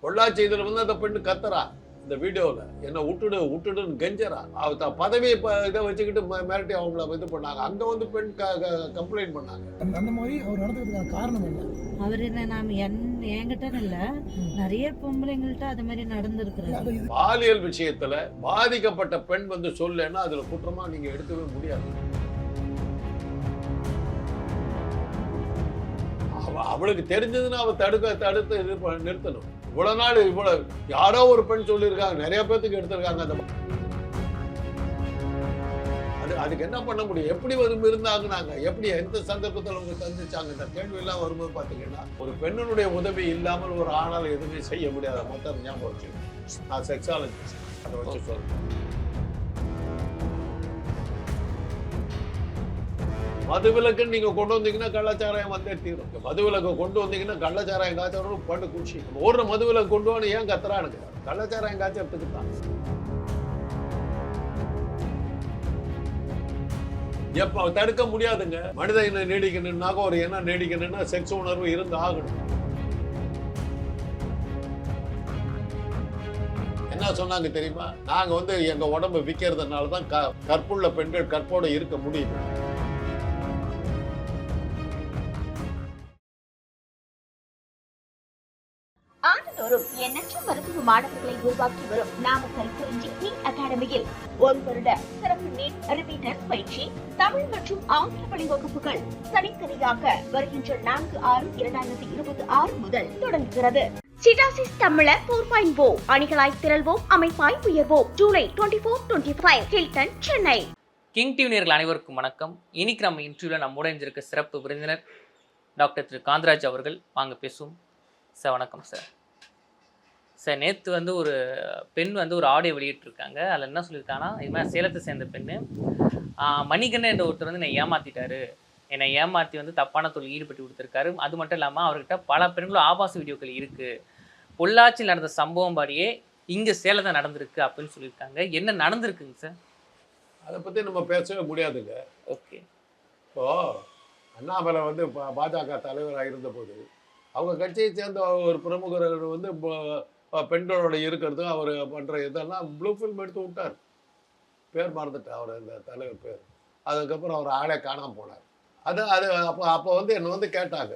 பொள்ளாச்சி இதில் வந்து அந்த பெண்ணு கத்துறா இந்த வீடியோவில், என்னை விட்டுடுன்னு கெஞ்சரா. அவ பதவி இதை வச்சுக்கிட்டு மிரட்டி அவங்கள இது பண்ணாங்க. அங்கே வந்து பெண் கம்ப்ளைண்ட் பண்ணாங்க. அந்த மாதிரி அவர் நடந்துக்கிறதுக்கான காரணம் என்ன? அவர் என்ன என்கிட்ட இல்ல, நிறைய பொம்பளைங்கள்ட்ட அது மாதிரி நடந்திருக்கிறாரு. பாலியல் விஷயத்துல பாதிக்கப்பட்ட பெண் வந்து சொல்லுன்னா அதுல குற்றமா நீங்க எடுக்கவே முடியாது. அவளுக்கு தெரிஞ்சதுன்னா அவ தடுத்து இது நிறுத்தணும். இவ்வளவு நாள் யாரோ ஒரு பெண் சொல்லியிருக்காங்க, நிறைய பேருக்கு எடுத்திருக்காங்க. அதுக்கு என்ன பண்ண முடியும்? எப்படி இருந்தாங்கன்னாங்க, எப்படி எந்த சந்தர்ப்பத்தில் அவங்க சந்திச்சாங்க? இந்த கேள்வி எல்லாம் வரும்போது பாத்தீங்கன்னா, ஒரு பெண்ணுடைய உதவி இல்லாமல் ஒரு ஆணால் எதுவுமே செய்ய முடியாத மொத்தம் ஞாபகம் வச்சுக்கணும். நான் செக்ஸாலஜிஸ்ட், அதை வச்சு சொல்றேன். மதுவிலக்குன்னு நீங்க கொண்டு வந்தீங்கன்னா கள்ளச்சாராயம் வந்தே தீரும். மதுவிலக்கு கொண்டு வந்தீங்கன்னா கள்ளச்சாராயம் காய்ச்சறோம் பண்டு குடிச்சு ஒரு மதுவிலக்கு கொண்டு வந்து ஏன் கத்துறா? எனக்கு கள்ளச்சாராயம் காய்ச்சறதுக்கு தான். எப்ப தடுக்க முடியாதுங்க. மனித இனம் நீடிக்கணும்னாக்க ஒரு எண்ணம் நீடிக்கணும்னா செக்ஸ் உணர்வு இருந்து ஆகணும். என்ன சொன்னாங்க தெரியுமா? நாங்க வந்து எங்க உடம்பு விற்கிறதுனாலதான் கற்புள்ள பெண்கள் கற்போட இருக்க முடியும். ஆண்டுதோறும் எண்ணற்ற மருத்துவ மாணவர்களை உருவாக்கி வரும் நாமக்கல் குறிஞ்சி அகாடமியில் ஒரு வருட சிறப்பு நீட் ரிப்பீட்டர் பயிற்சி தமிழ் மற்றும் ஆங்கில வழி வகுப்புகள் தனித்தனியாக வருகின்ற 4/6/2026 முதல் தொடங்குகிறது. சிட்டாசிஸ் தமிழர் 4.0 அணிகளாய் திரள்வோம், அமைப்பாய் உயர்வோம். ஜூலை 24-25 ஹில்டன், சென்னை. கிங் டிவி நேயர்கள் அனைவருக்கும் வணக்கம். இன்னைக்கு நம்ம இன்டர்வியூல நம்மோட இருந்திருக்க சிறப்பு விருந்தினர் டாக்டர் திரு காந்தராஜ் அவர்கள். வாங்க பேசுவோம். சார் வணக்கம் சார். சார் நேற்று வந்து ஒரு பெண் வந்து ஒரு ஆடியோ வெளியிட்டிருக்காங்க. அதில் என்ன சொல்லியிருக்காங்கன்னா, இது மாதிரி சேலத்தை சேர்ந்த பெண்ணு மணிகண்டன் என்ற ஒருத்தர் வந்து என்னை ஏமாற்றிட்டாரு, என்னை ஏமாற்றி வந்து தப்பான தொழில் ஈடுபட்டு கொடுத்துருக்காரு. அது மட்டும் இல்லாமல் அவர்கிட்ட பல பெண்களும் ஆபாச வீடியோக்கள் இருக்குது, பொள்ளாச்சியில் நடந்த சம்பவம் பாடியே இங்கே சேலத்தை நடந்திருக்கு அப்படின்னு சொல்லியிருக்காங்க. என்ன நடந்திருக்குங்க சார்? அதை பற்றி நம்ம பேசவே முடியாதுங்க. ஓகே. இப்போது அண்ணாமலை வந்து பாஜக தலைவராக இருந்தபோது அவங்க கட்சியை சேர்ந்த ஒரு பிரமுகர் வந்து பெண்களோட இருக்கிறது அவர் பண்ணுற இதெல்லாம் ப்ளூ ஃபில்ம் எடுத்து விட்டார். பேர் மறந்துட்டேன் அவர் இந்த தலைவர் பேர். அதுக்கப்புறம் அவர் ஆளே காணாமல் போனார். அப்போ வந்து என்னை வந்து கேட்டாங்க,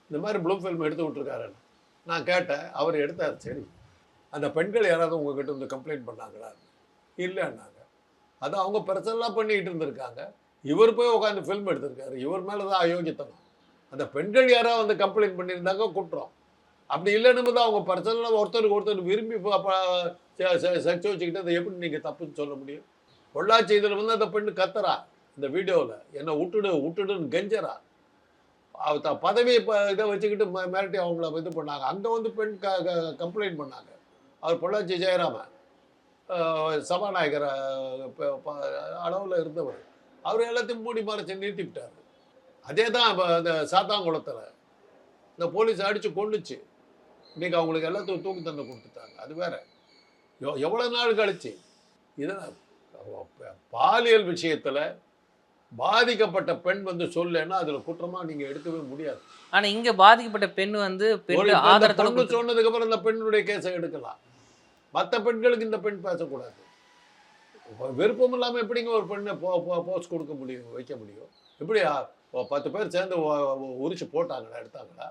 இந்த மாதிரி ப்ளூ ஃபில்ம் எடுத்து விட்டுருக்காருன்னு. நான் கேட்டேன், அவர் எடுத்தார். சரி, அந்த பெண்கள் யாராவது உங்ககிட்ட வந்து கம்ப்ளைண்ட் பண்ணாங்களா? இல்லைன்னாங்க. அது அவங்க பிரச்சனைலாம் பண்ணிக்கிட்டு இருந்திருக்காங்க. இவர் போய் உட்காந்து ஃபில்ம் எடுத்திருக்காரு. இவர் மேலே தான் அயோக்கியத்தனம். அந்த பெண்கள் யாராவது வந்து கம்ப்ளைண்ட் பண்ணியிருந்தாங்க குற்றம். அப்படி இல்லைன்னு தான் அவங்க பிரச்சனைலாம் ஒருத்தருக்கு ஒருத்தர் விரும்பி செக்ஸ் வச்சுக்கிட்டு அதை எப்படி நீங்கள் தப்புன்னு சொல்ல முடியும்? பொள்ளாச்சி இதில் வந்து அந்த பெண்ணு கத்துறா இந்த வீடியோவில், என்னை விட்டுடுன்னு கெஞ்சரா. அவ பதவி இதை வச்சுக்கிட்டு மிரட்டி அவங்கள இது பண்ணாங்க. அங்கே வந்து பெண் கம்ப்ளைண்ட் பண்ணாங்க. அவர் பொள்ளாச்சி ஜெயராமன் சபாநாயகர் அளவில் இருந்தவர். அவர் எல்லாத்தையும் மூடி மறைச்சு நிறுத்திவிட்டார். அதே தான் இப்போ இந்த சாத்தாங்குளத்தில் இந்த போலீஸ் அடித்து கொண்டுச்சு. இன்றைக்கி அவங்களுக்கு எல்லாத்துக்கும் தூக்கு தண்டனை கொடுத்துட்டாங்க. அது வேற. எவ்வளோ நாள் கழிச்சு இதெல்லாம் பாலியல் விஷயத்தில் பாதிக்கப்பட்ட பெண் வந்து சொல்லுன்னா அதில் குற்றமாக நீங்கள் எடுக்கவே முடியாது. ஆனால் இங்கே பாதிக்கப்பட்ட பெண் வந்து பெண்ணு சொன்னதுக்கப்புறம் இந்த பெண்ணுடைய கேஸை எடுக்கலாம். மற்ற பெண்களுக்கு இந்த பெண் பேசக்கூடாது. விருப்பம் இல்லாமல் எப்படிங்க ஒரு பெண்ணை போஸ்ட் கொடுக்க முடியும், வைக்க முடியும்? எப்படி 10 பேர் சேர்ந்து உரிச்சு போட்டாங்களா, எடுத்தாங்களா?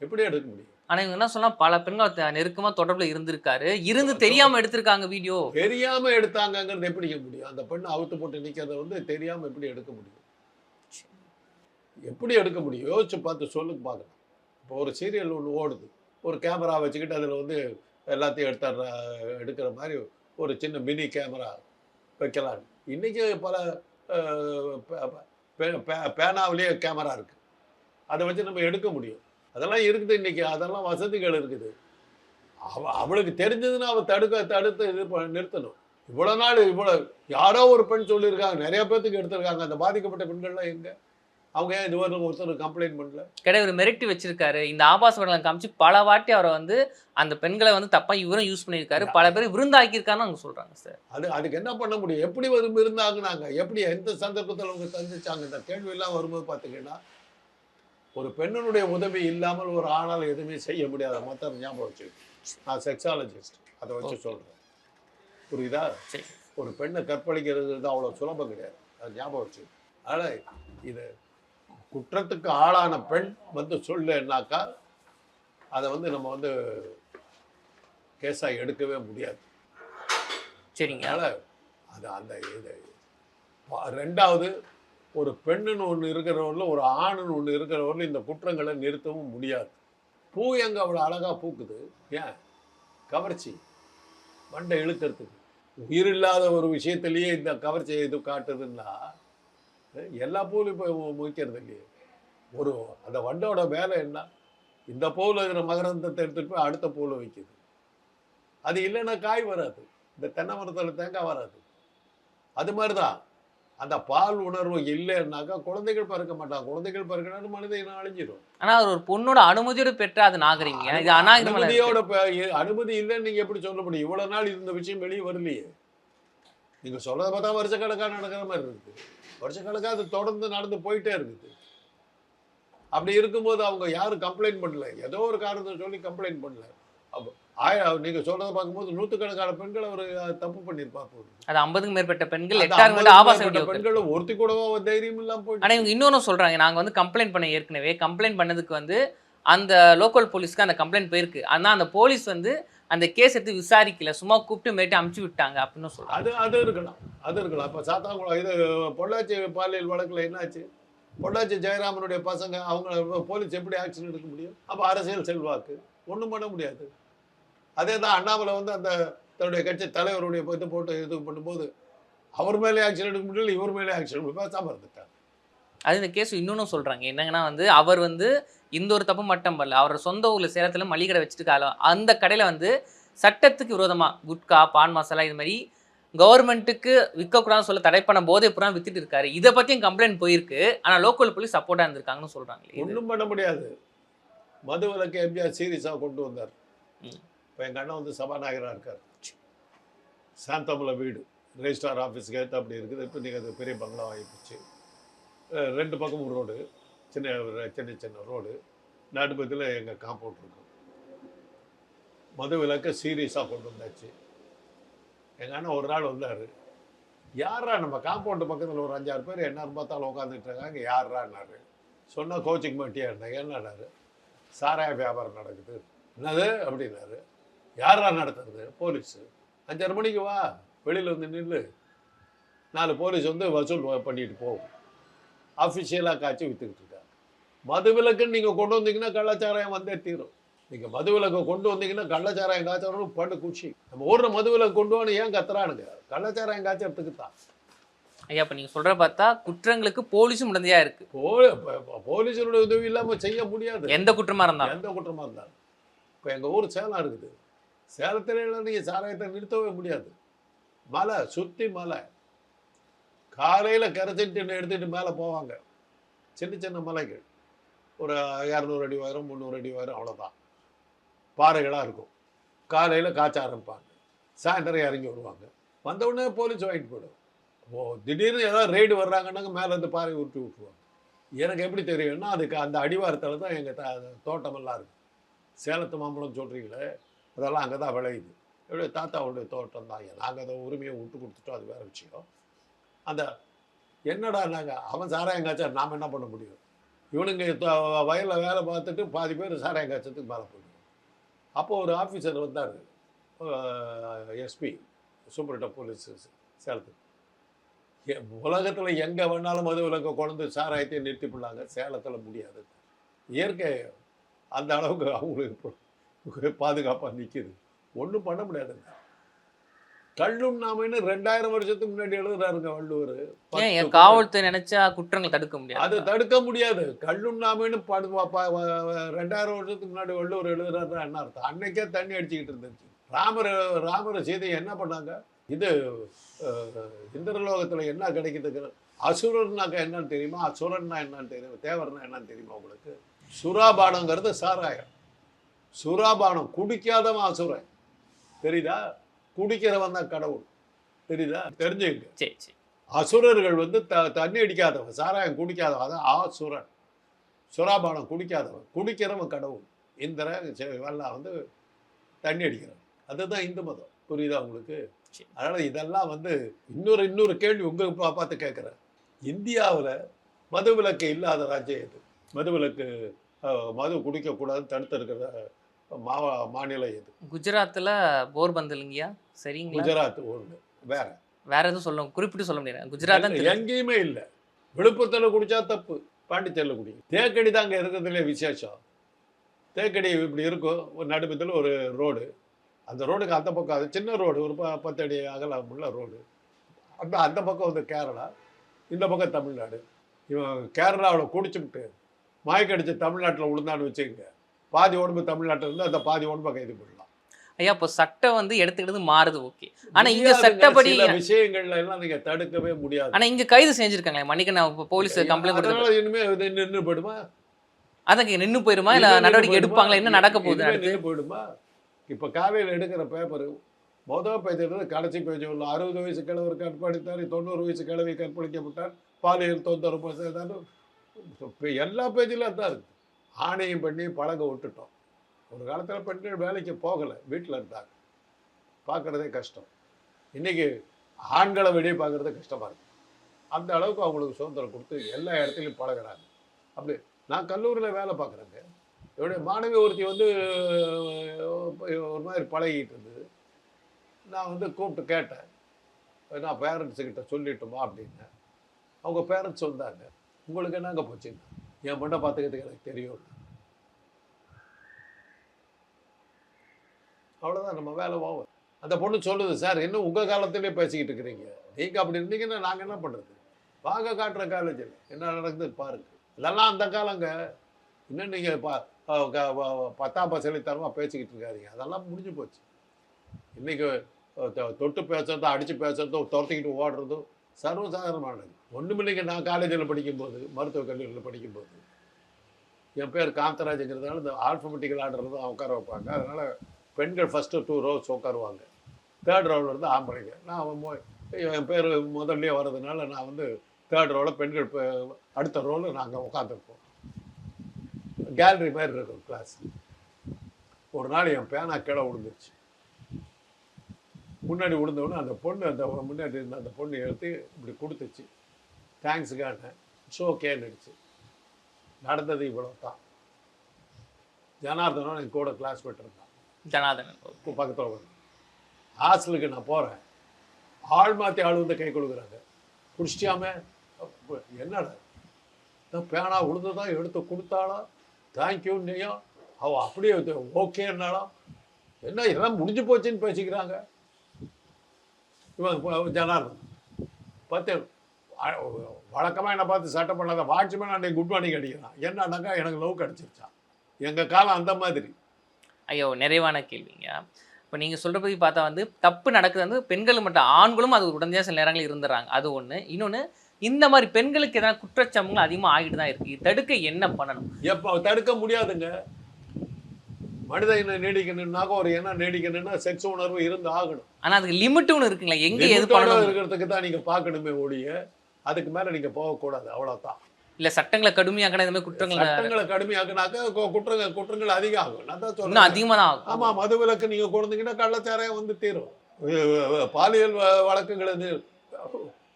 எப்படி எடுக்க முடியும்? ஆனால் இவங்க என்ன சொன்னால் பல பெண்கள் நெருக்கமாக தொடர்பில் இருந்திருக்காரு, இருந்து தெரியாமல் எடுத்திருக்காங்க. வீடியோ தெரியாமல் எடுத்தாங்கிறது எப்படி முடியும்? அந்த பெண்ணை அவுத்து போட்டு நிற்கிறத வந்து தெரியாமல் எப்படி எடுக்க முடியும்? எப்படி எடுக்க முடியும்? யோசிச்சு பார்த்து சொல்லுங்க பார்க்கலாம். இப்போ ஒரு சீரியல் ஒன்று ஓடுது, ஒரு கேமரா வச்சுக்கிட்டு அதில் வந்து எல்லாத்தையும் எடுக்கிற மாதிரி ஒரு சின்ன மினி கேமரா வைக்கலாம். இன்றைக்கி பல பேனாவிலேயே கேமரா இருக்குது, அதை வச்சு நம்ம எடுக்க முடியும். அதெல்லாம் இருக்குது இன்றைக்கி, அதெல்லாம் வசதிகள் இருக்குது. அவளுக்கு தெரிஞ்சதுன்னா அவள் தடுத்து இது நிறுத்தணும். இவ்வளோ நாள் யாரோ ஒரு பெண் சொல்லியிருக்காங்க, நிறைய பேர்த்துக்கு எடுத்திருக்காங்க. அந்த பாதிக்கப்பட்ட பெண்கள்லாம் எங்கே? அவங்க ஏன் இதுவரை ஒருத்தர் கம்ப்ளைண்ட் பண்ணல? கிடையாது, ஒரு மிரட்டி வச்சிருக்காரு. இந்த ஆபாச படங்களை காமிச்சு பல வாட்டி அவரை வந்து அந்த பெண்களை வந்து தப்பா இவரும் யூஸ் பண்ணியிருக்காரு, பல பேர் விருந்தாக்கியிருக்காருன்னு அவங்க சொல்றாங்க சார். அதுக்கு என்ன பண்ண முடியும்? எப்படி இருந்தாங்கன்னாங்க, எப்படி எந்த சந்தர்ப்பத்தில் அவங்க சந்திச்சாங்க? இந்த கேள்வி எல்லாம் வரும்போது பார்த்தீங்கன்னா, ஒரு பெண்ணுடைய உதவி இல்லாமல் ஒரு ஆணால் எதுவுமே செய்ய முடியாத மொத்தம் ஞாபகம் வச்சுக்கிட்டு நான் செக்ஸாலஜிஸ்ட், அதை வச்சு சொல்கிறேன். புரியுதா? சரி. ஒரு பெண்ணை கற்பழிக்கிறது அவ்வளோ சுலபம் கிடையாது, அது ஞாபகம் வச்சு. அதனால் இது குற்றத்துக்கு ஆளான பெண் வந்து சொல்லுனாக்கா அதை வந்து நம்ம வந்து கேஸாக எடுக்கவே முடியாது. சரிங்க. அதனால் அது அந்த இது ரெண்டாவது, ஒரு பெண்ணுன்னு ஒன்று இருக்கிறவரில் ஒரு ஆணுன்னு ஒன்று இருக்கிறவரில் இந்த குற்றங்களை நிறுத்தவும் முடியாது. பூ எங்கே அவ்வளோ அழகாக பூக்குது? ஏன்? கவர்ச்சி, மண்டை இழுக்கிறதுக்கு. உயிரில்லாத ஒரு விஷயத்திலேயே இந்த கவர்ச்சியை இது காட்டுதுன்னா எல்லா பூலையும் போய் முய்க்கிறது இல்லையே. ஒரு அந்த வண்டோட வேலை என்ன? இந்த பூவில் இருக்கிற மகரந்தத்தை எடுத்துகிட்டு போய் அடுத்த பூவில் வைக்குது. அது இல்லைன்னா காய் வராது, இந்த தென்னை மரத்தில் தேங்காய் வராது. அது மாதிரி தான் அந்த பால் உணர்வு இல்லைன்னாக்கா குழந்தைகள் பிறக்க மாட்டாங்க. குழந்தைகள் பிறக்கணும் மனித இனம் அழிஞ்சிடும். ஆனா ஒரு பொண்ணோட அனுமதியோட பெற்ற அது நாகரிகங்க. இது அநாகரிகமா அனுமதியோட அனுமதி இல்லைன்னு நீங்க எப்படி சொல்ல முடியும்? இவ்வளவு நாள் இந்த விஷயம் வெளியே வரலையே. நீங்க சொல்றதை பார்த்தா வருஷக்கணக்காக நடக்கிற மாதிரி இருக்குது. வருஷக்கணக்காக அது தொடர்ந்து நடந்து போயிட்டே இருக்குது. அப்படி இருக்கும்போது அவங்க யாரும் கம்ப்ளைண்ட் பண்ணல, ஏதோ ஒரு காரணத்தை சொல்லி கம்ப்ளைண்ட் பண்ணல. அப்போ நீங்க சொல்றதை பார்க்கும்போது 100கணக்கான பெண்கள் அவர் தப்பு பண்ணியிருப்பாங்க. அது 50க்கும் மேற்பட்ட பெண்கள் 8,000 ஆபாச பெண்கள் ஒருத்தி கூடவோ தைரியம் இல்லாம போயிட்டு. ஆனா இவங்க இன்னொன்னு சொல்றாங்க, நாங்க வந்து கம்ப்ளைண்ட் பண்ண ஏற்கனவே கம்ப்ளைண்ட் பண்ணதுக்கு வந்து அந்த லோக்கல் போலீஸ்க்கு அந்த கம்ப்ளைண்ட் போயிருக்கு. ஆனா அந்த போலீஸ் வந்து அந்த கேஸ் எடுத்து விசாரிக்கல, சும்மா கூப்பிட்டு மேட்டு அமுச்சு விட்டாங்க அப்படின்னு சொல்றாங்க. அது இருக்கலாம், அது இருக்கலாம். இப்போ சாத்தாங்குளம் இது பொள்ளாச்சி பாலியல் வழக்கில் என்னாச்சு? பொள்ளாச்சி ஜெயராமனுடைய பசங்க அவங்க போலீஸ் எப்படி ஆக்ஷன் எடுக்க முடியும்? அப்போ அரசியல் செல்வாக்கு ஒன்றும் பண்ண முடியாது. அதே தான் அண்ணாமலை வந்து அந்த தன்னுடைய கட்சி தலைவருடைய இது போட்டு இது பண்ணும்போது அவர் மேலே ஆக்ஷன் எடுக்க முடியல, இவர் மேலே ஆக்ஷன் பேசாமல் இருந்துட்டார். அது இந்த கேஸ் இன்னொன்னு சொல்றாங்க என்னங்கன்னா வந்து அவர் வந்து இந்த ஒரு தப்பு மட்டும் பண்ணல, அவர் சொந்த ஊர்ல சேலத்துல மளிகை கடை வச்சுட்டு காலம் அந்த கடையில வந்து சட்டத்துக்கு விரோதமா குட்கா பான் மசாலா இது மாதிரி கவர்மெண்ட்டுக்கு விற்கக்கூடாதுன்னு சொல்ல தடை பண்ண போதை புறம் வித்துட்டு இருக்காரு. இதை பத்தியும் கம்ப்ளைண்ட் போயிருக்கு. ஆனா லோக்கல் போலீஸ் சப்போர்ட்டா இருந்திருக்காங்கன்னு சொல்றாங்க. ஒன்றும் பண்ண முடியாது. மது விலக்கு எம்ஜிஆர் சீரியஸாக கொண்டு வந்தார். இப்போ எங்கள் அண்ணன் வந்து சபாநாயகராக இருக்கார். சாந்தமலை வீடு ரெஜிஸ்ட்ரார் ஆஃபீஸுக்கு ஏற்ற அப்படி இருக்குது. இப்போ நீங்கள் அது பெரிய பங்களா ஆகிப்போச்சு. 2 பக்கமும் ரோடு, சின்ன சின்ன சின்ன ரோடு, நடுப்பத்தில் எங்கள் காம்பவுண்ட் இருக்கும். மது விலக்கை சீரியஸாக கொண்டு வந்தாச்சு. எங்கள் அண்ணன் ஒரு நாள் வந்தார். யாரா நம்ம காம்பவுண்டு பக்கத்தில் ஒரு 5-6 பேர் என்ன பார்த்தாலும் உட்காந்துட்டு இருக்காங்க, யாரான்னாரு. சொன்னால் கோச்சிங் மாட்டியா இருந்தாங்க. என்னன்னாரு, சாராய வியாபாரம் நடக்குது. என்னது அப்படின்னாரு. யாரா நடத்துறது? போலீஸு. 5:30 மணிக்கு வா, வெளியில் வந்து நில்லு, 4 போலீஸ் வந்து வசூல் பண்ணிட்டு போகும். அஃபிஷியலாக காய்ச்சி விற்றுக்கிட்டு இருக்காங்க. மது விலக்குன்னு நீங்கள் கொண்டு வந்தீங்கன்னா கள்ளச்சாராயம் வந்தே தீரும். நீங்கள் மது விலக்கை கொண்டு வந்தீங்கன்னா கள்ளச்சாராயம் காய்ச்சறவனும் படு குஷி. நம்ம ஊரில் மது விலக்கு கொண்டு வந்து ஏன் கத்துறானுங்க? கள்ளச்சாராயம் காய்ச்சறதுக்கு தான். ஐயா இப்போ நீங்கள் சொல்கிற பார்த்தா குற்றங்களுக்கு போலீஸும் உடந்தையாக இருக்கு. போலீஸனுடைய உதவி இல்லாமல் செய்ய முடியாது. எந்த குற்றமாக இருந்தாலும் இப்போ எங்கள் ஊர் சேலம் இருக்குது. சேலத்தில் நீங்கள் சாராயத்தை நிறுத்தவே முடியாது. மலை சுற்றி மலை, காலையில் கரைச்சிட்டு எடுத்துகிட்டு மேலே போவாங்க. சின்ன சின்ன மலைகள், ஒரு 200 அடி உயரம் 300 அடி உயரம், அவ்வளோதான். பாறைகளாக இருக்கும். காலையில் காய்ச்ச ஆரம்பிப்பாங்க, சாயந்தரம் இறங்கி வருவாங்க. வந்தவுடனே போலீஸ் வாங்கிட்டு போயிடும். திடீர்னு ஏதாவது ரெய்டு வர்றாங்கன்னாங்க மேலே இருந்து பாறை உருட்டி விட்டுருவாங்க. எனக்கு எப்படி தெரியும்னா அதுக்கு அந்த அடிவாரத்தில் தான் எங்கள் தோட்டமெல்லாம் இருக்குது. சேலத்து மாம்பழம் சொல்கிறீங்களே, அதெல்லாம் அங்கே தான் விளையுது. எப்படி தாத்தாவுடைய தோட்டம் தான். நாங்கள் அதை உரிமையை விட்டு கொடுத்துட்டோம், அது வேறு விஷயம். அந்த என்னடா நாங்கள் அவன் சாராயம் காய்ச்சா நாம் என்ன பண்ண முடியும்? இவனுங்க வயலில் வேலை பார்த்துட்டு பாதி பேர் சாராயம் காய்ச்சத்துக்கு மேலே போயிடுவோம். அப்போ ஒரு ஆஃபீஸர் வந்தார், எஸ்பி சூப்பர்ட்ட போலீஸ் சேலத்துக்கு. உலகத்தில் எங்கே வேணாலும் மது விலக்கை கொண்டு சாராயத்தையும் நிறுத்தி போடலாங்க, சேலத்தில் முடியாது. இயற்கை அந்த அளவுக்கு அவங்களுக்கு பாதுகாப்பாக நிற்கிது. ஒன்றும் பண்ண முடியாதுங்க. கள்ளும் நாமன்னு 2000 வருஷத்துக்கு முன்னாடி எழுதுறாருங்க வள்ளுவர். காவல்துறை நினைச்சா குற்றங்கள் தடுக்க முடியாது. அது தடுக்க முடியாது. கள்ளும் நாமன்னு 2000 வருஷத்துக்கு முன்னாடி வள்ளுவர் எழுதுறாரு. என்ன அர்த்தம்? அன்னைக்கே தண்ணி அடிச்சுக்கிட்டு இருந்துச்சு. ராமர் சீதையை என்ன பண்ணாங்க? இது இந்திரலோகத்தில் என்ன கிடைக்குதுங்க? அசுரன்னாக்கா என்னன்னு தெரியுமா? அசுரன்னா என்னன்னு தெரியும், தேவர்னா என்னன்னு தெரியுமா உங்களுக்கு? சுறாபானங்கிறது சாராயம். சுறாபானம் குடிக்காதவன் அசுரன், தெரியுதா? குடிக்கிறவன் தான் கடவுள், தெரியுதா? தெரிஞ்சுங்க. அசுரர்கள் வந்து தண்ணி அடிக்காதவன், சாராயம் குடிக்காதவன், அதான் ஆசுரன். சுறாபானம் குடிக்காதவன், குடிக்கிறவன் கடவுள். இந்திரன் எல்லாம் வந்து தண்ணி அடிக்கிறாங்க. அதுதான் இந்து மதம். புரியுதா உங்களுக்கு? சரி. அதனால் இதெல்லாம் வந்து இன்னொரு கேள்வி உங்களுக்கு பார்த்து கேட்குறேன். இந்தியாவில் மதுவிலக்கு இல்லாத ராஜ்யம் எது? மதுவிலக்கு மது குடிக்கக்கூடாதுன்னு தடுத்திருக்கிற மாநிலம் எது? குஜராத்தில் போர்பந்தலுங்கய்யா. சரிங்களா? குஜராத் ஒன்று. வேற எதுவும் சொல்ல குறிப்பிட்டு சொல்ல முடியாது. குஜராத் தான் எங்கேயுமே இல்லை. விழுப்புரத்தில் குடிச்சா தப்பு, பாண்டிச்சேரியில் குடிக்கும். தேக்கடி தாங்க இருக்கிறதுலே விசேஷம். தேக்கடி இப்படி இருக்கும், ஒரு நடுமத்தில் ஒரு ரோடு. அந்த ரோடுக்கு அந்த பக்கம் அது சின்ன ரோடு, ஒரு 10 அடி அகலம் உள்ள ரோடு. அந்த பக்கம் வந்து கேரளா, இந்த பக்கம் தமிழ்நாடு. இவன் கேரளாவில் குடிச்சுட்டு மயக்கடிச்சு தமிழ்நாட்டில் விழுந்தான்னு வச்சுக்கோங்க, பாதி உடம்பு தமிழ்நாட்டில் இருந்து அந்த பாதி உடம்பை கைது பண்ணலாம். ஐயா இப்போ சட்டம் வந்து எடுத்துக்கிட்டு மாறுது, ஓகே. ஆனா இங்க சட்டப்படி விஷயங்கள்ல எல்லாம் நீங்க தடுக்கவே முடியாது. ஆனா இங்க கைது செஞ்சிருக்காங்க. மணிக்கு போலீஸ் கம்ப்ளைண்ட் கொடுத்து இனிமே நின்று போயிடுமா? அதங்க நின்று போயிடுமா இல்ல நடவடிக்கை எடுப்பாங்களா? என்ன நடக்க போகுது? நின்று போயிடுமா? இப்ப காலையில் எடுக்கிற பேப்பர் மொதல் பேஜ் கடைசி பேஜ் உள்ள 60 வயசு கிழவர் கற்பழித்தார், 90 வயசு கிழவி கற்பழிக்கப்பட்டார், பாலியல் தொந்தரவு செய்தார், எல்லா பேஜிலும் தான் இருக்கு. ஆணையம் பண்ணி பழக விட்டுட்டோம். ஒரு காலத்தில் பெண்கள் வேலைக்கு போகலை, வீட்டில் இருந்தாங்க. பார்க்குறதே கஷ்டம். இன்றைக்கி ஆண்களை வெளியே பார்க்குறதே கஷ்டமாக இருக்குது. அந்த அளவுக்கு அவங்களுக்கு சுதந்திரம் கொடுத்து எல்லா இடத்துலையும் பழகிறாங்க. அப்படி நான் கல்லூரியில் வேலை பார்க்குறேங்க. என்னுடைய மாணவி ஒருத்தி வந்து ஒரு மாதிரி பழகிட்டு இருந்தது. நான் வந்து கூப்பிட்டு கேட்டேன், நான் பேரண்ட்ஸுக்கிட்ட சொல்லிட்டோமா அப்படின்னு. அவங்க பேரண்ட்ஸ் வந்தாங்க. உங்களுக்கு என்னங்க போச்சுங்க? என் பொண்ணை பார்த்துக்கிறதுக்கு எனக்கு தெரியும். அவ்வளோதான், நம்ம வேலை ஓவர். அந்த பொண்ணு சொல்லுது, சார் இன்னும் உங்கள் காலத்திலே பேசிக்கிட்டு இருக்கிறீங்க, நீங்கள் அப்படி இருந்தீங்கன்னா நாங்கள் என்ன பண்ணுறது? வாங்க காட்டுற காலேஜில் என்ன நடக்குது பாருங்க. இதெல்லாம் அந்த காலங்க. இன்னும் நீங்கள் 10ஆம் பசலித்தனமாக பேசிக்கிட்டு இருக்காதீங்க. அதெல்லாம் முடிஞ்சு போச்சு. இன்றைக்கி தொட்டு பேசுறதும் அடித்து பேசுறதும் துரத்திக்கிட்டு ஓடுறதும் சர்வசாதாரணமானது. ஒன்றும் இல்லைங்க. நான் காலேஜில் படிக்கும்போது, மருத்துவக் கல்லூரியில் படிக்கும்போது, என் பேர் காந்தராஜுங்கிறதுனால இந்த ஆல்ஃபபெட்டிக்கல் ஆர்டர் தான் உட்கார வைப்பாங்க. அதனால் பெண்கள் ஃபஸ்ட்டு 2 rows உட்காருவாங்க, 3rd ரோவில் இருந்து ஆம்பளைங்க. நான் என் பேர் முதல்லையே வர்றதுனால நான் வந்து 3rd ரோவில், பெண்கள் அடுத்த ரோவில் நாங்கள் உட்காந்துருப்போம். கேலரி மாதிரி இருக்கும் கிளாஸ். ஒரு நாள் என் பேனா கீழே விழுந்துருச்சு. முன்னாடி விழுந்தோடனே அந்த பொண்ணு, அந்த முன்னாடி இருந்த அந்த பொண்ணு எடுத்து இப்படி கொடுத்துச்சு. தேங்க்ஸுக்கான ஷோ கேன்னுடுச்சு. நடந்தது இவ்வளோ தான். ஜனார்தனன் என் கூட கிளாஸ்மேட் இருந்தான். ஜனார்தனன் பக்கத்தில் வந்து ஹாஸ்டலுக்கு நான் போகிறேன். ஆள் மாற்றி ஆள் வந்து கை கொடுக்குறாங்க. குடிச்சிட்டாமே, என்னடா பேனா விழுந்துதான் எடுத்து கொடுத்தாளா, தேங்க்யூன்னையும் அவள் அப்படியே ஓகேன்னாலும், என்ன எல்லாம் முடிஞ்சு போச்சுன்னு பேசிக்கிறாங்க. இவன் ஜனார்தன் பார்த்து வழக்கமாக என்னை பார்த்து சட்டை பண்ணாத வாட்ச்மேன் அன்றைக்கு குட் மார்னிங் அடிக்கிறான். என்னன்னாக்கா எனக்கு லவ் கிடச்சிருச்சான். எங்கள் காலம் அந்த மாதிரி. ஐயோ, நிறைவான கேள்விங்க. இப்போ நீங்கள் சொல்கிறபடி பார்த்தா வந்து தப்பு நடக்குது வந்து பெண்கள் மட்டும், ஆண்களும் அது உடனடியாக சில நேரங்களில் இருந்துடுறாங்க. அது ஒன்று. இன்னொன்று, இந்த மாதிரி பெண்களுக்கு எதனா குற்றச்சம்பவங்கள் அதிகமாக ஆகிட்டு தான் இருக்குது. தடுக்க என்ன பண்ணணும்? எப்போ தடுக்க முடியாதுங்க. மனித இனம் நீடிக்கணும்னாக்க ஒரு எண்ணம் நீடிக்கணும்னா செக்ஸ் உணர்வு இருந்து ஆகணும். ஆனால் அதுக்கு லிமிட் ஒன்று இருக்குங்களா? எங்கே எது பண்ணணும் இருக்கிறதுக்கு தான் நீங்கள் பார்க்கணுமே ஒழிய அதுக்கு மேலே நீங்கள் போகக்கூடாது. அவ்வளோதான். இல்லை சட்டங்களை கடுமையாக்கினா இந்த மாதிரி சட்டங்களை கடுமையாக்கினாக்க குற்றங்கள் அதிகம் ஆகும். நான் தான் சொல்றேன், இன்னும் அதிகமாக தான் ஆகும். ஆமாம், மதுவிலக்கு நீங்கள் கொடுத்தீங்கன்னா கள்ளச்சாராயம் வந்து தீரும். பாலியல் வழக்குகள்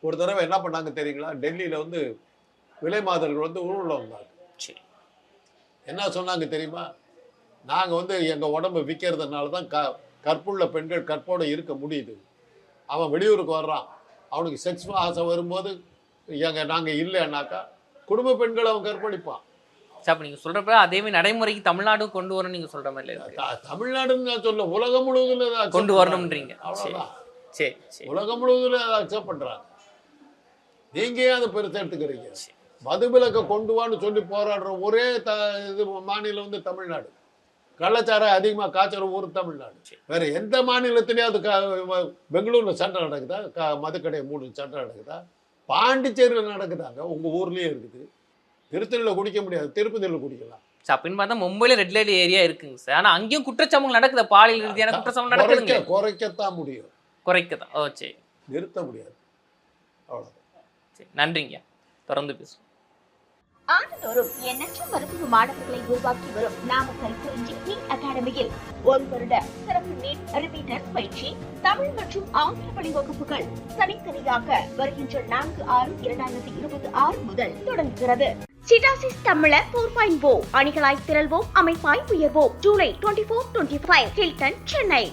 ஒரு தடவை என்ன பண்ணாங்க தெரியுங்களா? டெல்லியில் வந்து விலை மாதர்கள் வந்து ஊரில் வந்தாங்க. என்ன சொன்னாங்க தெரியுமா? நாங்கள் வந்து எங்கள் உடம்பு விற்கிறதுனால தான் கற்புள்ள பெண்கள் கற்போடு இருக்க முடியுது. அவன் வெளியூருக்கு வர்றான், அவனுக்கு செக்ஸ் ஆசை வரும்போது நாங்கள் இல்லைன்னாக்கா குடும்ப பெண்கள் அவன் கற்பழிப்பான். அப்போ நீங்கள் சொல்கிறப்ப அதேமாதிரி நடைமுறைக்கு தமிழ்நாடும் கொண்டு வரணும் நீங்கள் சொல்கிற மாதிரி இல்லை? தமிழ்நாடுன்னு நான் சொல்ல, உலகம் முழுவதும் கொண்டு வரணும்ன்றீங்க. அவ்வளோதான். சரி சரி. உலகம் முழுவதும் அதை அக்செப்ட் பண்ணுறாங்க. நீங்கள் ஏன் அதை பெருத்த எடுத்துக்கிறீங்க? மதுவிலக்கை கொண்டு வான்னு சொல்லி போராடுற ஒரே இது மாநிலம் வந்து தமிழ்நாடு. கள்ளச்சாராயம் அதிகமாக காய்ச்சற ஊர் தமிழ்நாடு. வேறு எந்த மாநிலத்திலேயும் அது பெங்களூரில் சண்டை நடக்குதா? மதுக்கடை 3 சண்டை நடக்குதா? பாண்டிச்சேரியில் நடக்குதாங்க, உங்கள் ஊர்லேயே இருக்குது. திருத்தணியில் குடிக்க முடியாது, திருப்பதியில் குடிக்கலாம். அப்படின்னு பார்த்தா மும்பையில் ரெட் லைட் ஏரியா இருக்குங்க சார். ஆனால் அங்கேயும் குற்றச்சம்பவங்கள் நடக்குது, பாலியல் ரீதியான குற்றச்சம்பவம் நடக்குதுங்க. குறைக்கத்தான் முடியும், குறைக்கத்தான். ஓ சரி, நிறுத்த முடியாது. அவ்வளோதான். சரி, நன்றிங்க. தொடர்ந்து பேசுவோம். ஆண்டுதோறும் எண்ணற்ற மருத்துவ மாணவர்களை உருவாக்கி வரும் நாமக்கல் குறிஞ்சி நீட் அகாடமியில் 1 வருட சிறப்பு நீட் ரிப்பீட்டர்ஸ் பயிற்சி தமிழ் மற்றும் ஆங்கில வழி வகுப்புகள் தனித்தனியாக வருகின்ற 4/6/2026 முதல் தொடங்குகிறது. சிட்டாசிஸ் தமிழர் 4.0 அணிகளாய் திரள்வோம், அமைப்பாய் உயர்வோம். ஜூலை 24-25 ஹில்டன், சென்னை.